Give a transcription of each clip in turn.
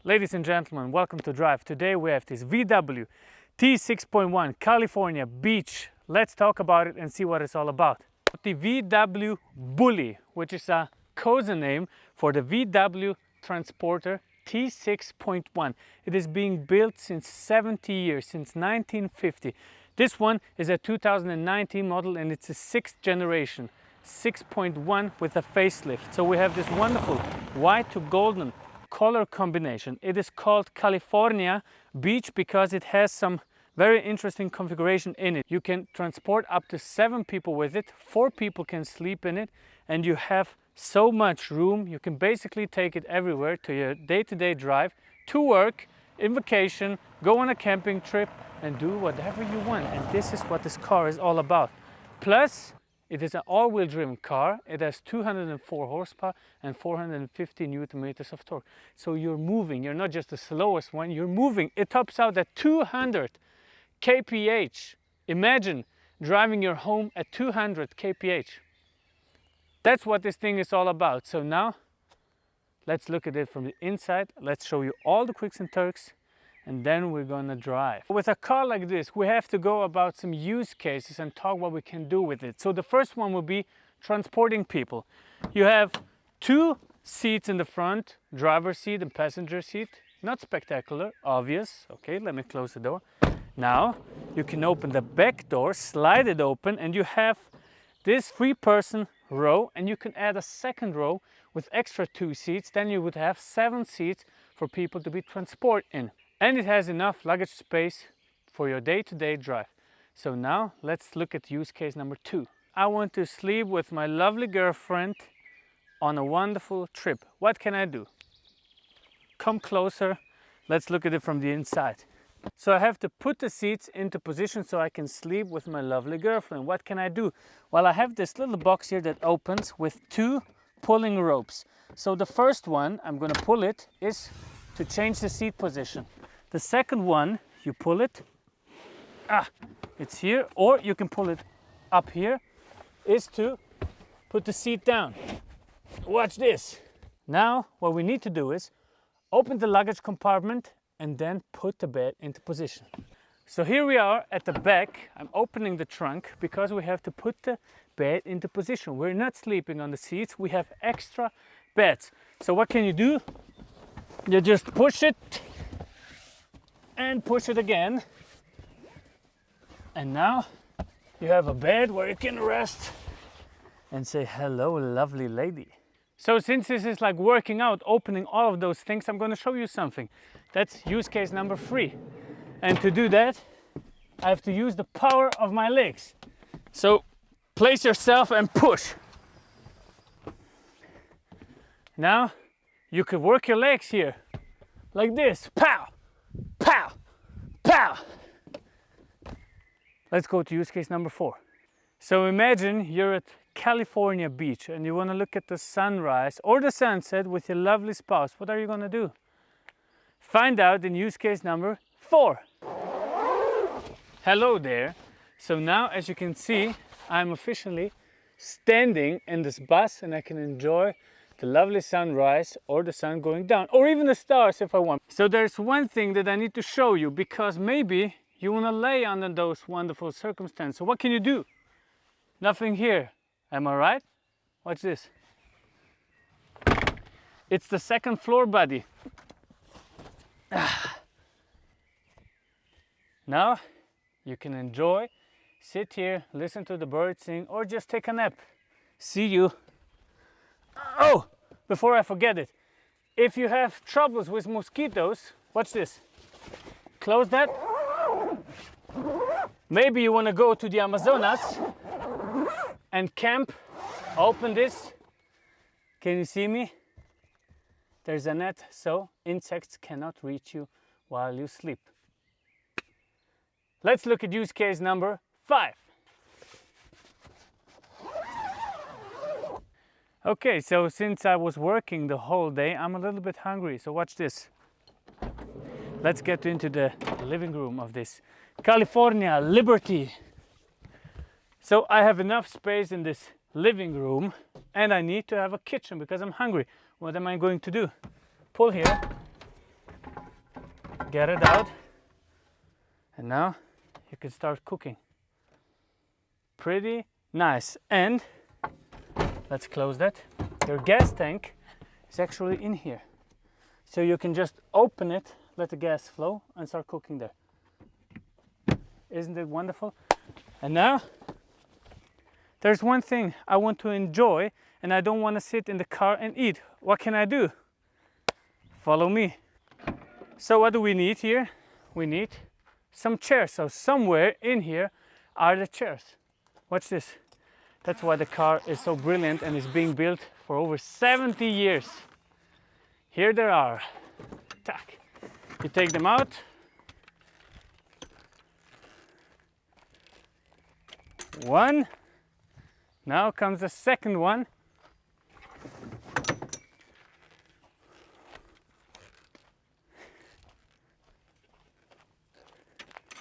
Ladies and gentlemen, welcome to Drive. Today we have this VW T6.1 California Beach. Let's talk about it and see what it's all about. The VW Bulli, which is a cozy name for the VW Transporter T6.1. It is being built since 70 years, since 1950. This one is a 2019 model and it's a 6th generation, 6.1 with a facelift. So we have this wonderful white to golden color combination. It is called California Beach because it has some very interesting configuration in it. You can transport up to 7 people with it, 4 people can sleep in it, and you have so much room. You can basically take it everywhere to your day-to-day drive, to work, in vacation, go on a camping trip and do whatever you want. And this is what this car is all about. Plus, it is an all-wheel driven car. It has 204 horsepower and 450 Newton meters of torque. So you're moving, you're not just the slowest one, you're moving. It tops out at 200 kph. Imagine driving your home at 200 kph. That's what this thing is all about. So now, let's look at it from the inside. Let's show you all the quicks and turks, and then we're gonna drive. With a car like this, we have to go about some use cases and talk what we can do with it. So the first one will be transporting people. You have 2 seats in the front, driver's seat and passenger seat. Not spectacular, obvious. Okay, let me close the door. Now, you can open the back door, slide it open, and you have this 3-person row, and you can add a second row with extra 2 seats. Then you would have 7 seats for people to be transported in. And it has enough luggage space for your day-to-day drive. So now let's look at use case number 2. I want to sleep with my lovely girlfriend on a wonderful trip. What can I do? Come closer. Let's look at it from the inside. So I have to put the seats into position so I can sleep with my lovely girlfriend. What can I do? Well, I have this little box here that opens with 2 pulling ropes. So the first one, I'm going to pull it, is to change the seat position. The second one, you pull it, it's here, or you can pull it up here, is to put the seat down. Watch this. Now, what we need to do is open the luggage compartment and then put the bed into position. So here we are at the back. I'm opening the trunk because we have to put the bed into position. We're not sleeping on the seats, we have extra beds. So what can you do? You just push it and push it again. And now you have a bed where you can rest and say, hello, lovely lady. So since this is like working out, opening all of those things, I'm going to show you something. That's use case number 3. And to do that, I have to use the power of my legs. So place yourself and push. Now you could work your legs here, like this, pow, pow, pow. Let's go to use case number 4. So imagine you're at California Beach and you want to look at the sunrise or the sunset with your lovely spouse. What are you going to do? Find out in use case number 4. Hello there. So now, as you can see, I'm officially standing in this bus and I can enjoy the lovely sunrise or the sun going down, or even the stars if I want. So there's one thing that I need to show you, because maybe you want to lay under those wonderful circumstances. So what can you do? Nothing here. Am I right? Watch this. It's the second floor, buddy. Now you can enjoy, sit here, listen to the birds sing, or just take a nap. See you. Oh, before I forget it, if you have troubles with mosquitoes, watch this. Close that. Maybe you want to go to the Amazonas and camp. Open this. Can you see me? There's a net so insects cannot reach you while you sleep. Let's look at use case number 5. Okay, so since I was working the whole day, I'm a little bit hungry, so watch this. Let's get into the living room of this California Liberty. So I have enough space in this living room and I need to have a kitchen because I'm hungry. What am I going to do? Pull here get it out, and now you can start cooking. Pretty nice. And let's close that. Your gas tank is actually in here, so you can just open it, let the gas flow, and start cooking there. Isn't it wonderful? And now there's one thing I want to enjoy, and I don't want to sit in the car and eat. What can I do? Follow me. So what do we need here? We need some chairs. So somewhere in here are the chairs. Watch this. That's why the car is so brilliant and is being built for over 70 years. Here they are. Tack. You take them out. One. Now comes the second one.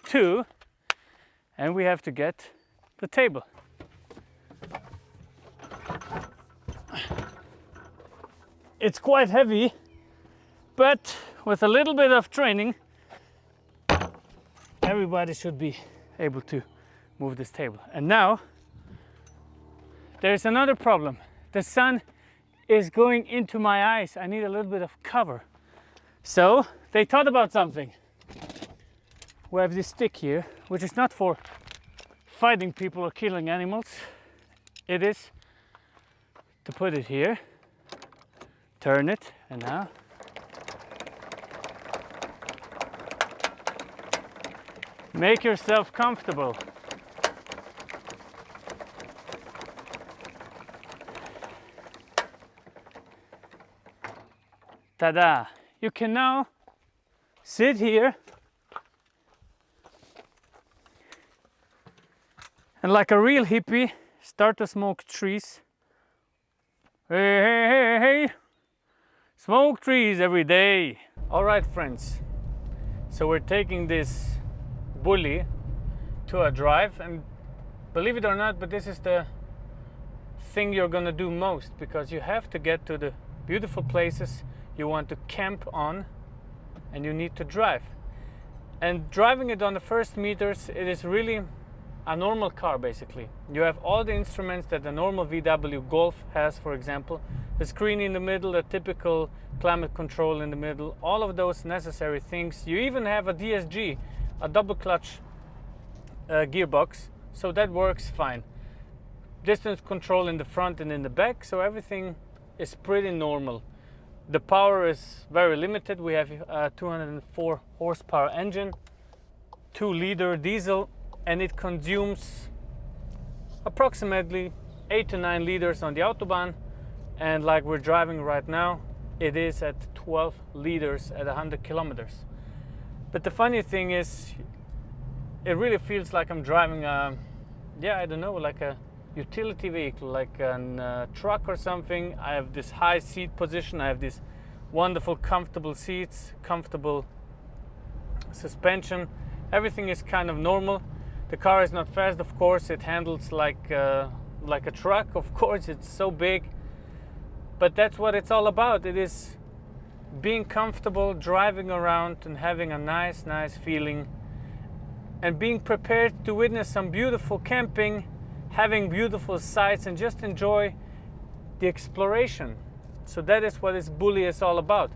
Two. And we have to get the table. It's quite heavy, but with a little bit of training, everybody should be able to move this table. And now there's another problem. The sun is going into my eyes. I need a little bit of cover. So they thought about something. We have this stick here, which is not for fighting people or killing animals. It is to put it here, turn it, and now make yourself comfortable. Ta-da! You can now sit here and, like a real hippie, start to smoke trees. Hey, hey, hey, hey! Smoke trees every day. All right, friends. So we're taking this Bulli to a drive, and believe it or not, but this is the thing you're gonna do most, because you have to get to the beautiful places you want to camp on, and you need to drive. And driving it on the first meters, it is really a normal car. Basically, you have all the instruments that a normal VW Golf has, for example, the screen in the middle, the typical climate control in the middle, all of those necessary things. You even have a DSG, a double clutch gearbox, so that works fine. Distance control in the front and in the back, so everything is pretty normal. The power is very limited. We have a 204 horsepower engine, 2-liter diesel, and it consumes approximately 8 to 9 liters on the Autobahn, and like we're driving right now, it is at 12 liters at 100 kilometers. But the funny thing is, it really feels like I'm driving a, I don't know, like a utility vehicle, like a truck or something. I have this high seat position, I have these wonderful comfortable seats, comfortable suspension, everything is kind of normal. The car is not fast, of course. It handles like a truck, of course. It's so big, but that's what it's all about. It is being comfortable, driving around and having a nice feeling, and being prepared to witness some beautiful camping, having beautiful sights, and just enjoy the exploration. So that is what this Bulli is all about.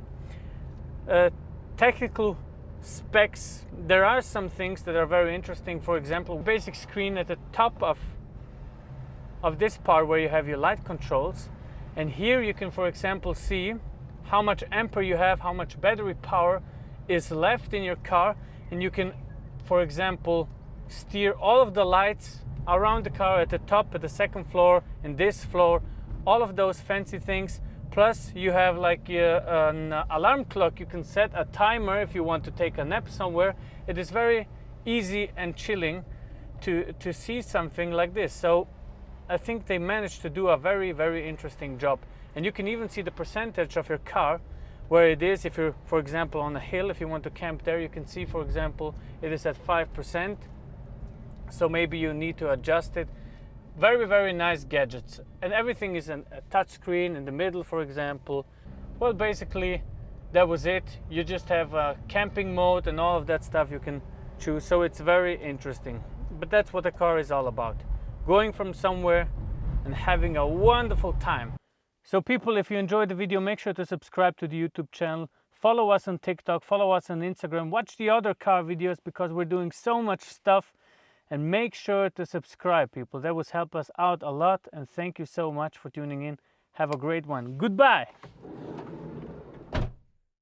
Technical specs, there are some things that are very interesting. For example, basic screen at the top of this part where you have your light controls, and here you can, for example, see how much ampere you have, how much battery power is left in your car, and you can, for example, steer all of the lights around the car at the top, at the second floor, in this floor, all of those fancy things. Plus you have like an alarm clock. You can set a timer if you want to take a nap somewhere. It is very easy and chilling to see something like this. So I think they managed to do a very interesting job. And you can even see the percentage of your car where it is. If you're, for example, on a hill, if you want to camp there, you can see, for example, it is at 5%. So maybe you need to adjust it. Very nice gadgets, and everything is a touch screen in the middle, for example. Well, basically that was it. You just have a camping mode and all of that stuff you can choose, so it's very interesting. But that's what the car is all about, going from somewhere and having a wonderful time. So people, if you enjoyed the video, make sure to subscribe to the YouTube channel, follow us on TikTok, follow us on Instagram, watch the other car videos because we're doing so much stuff, and make sure to subscribe, people. That would help us out a lot, and thank you so much for tuning in. Have a great one. Goodbye.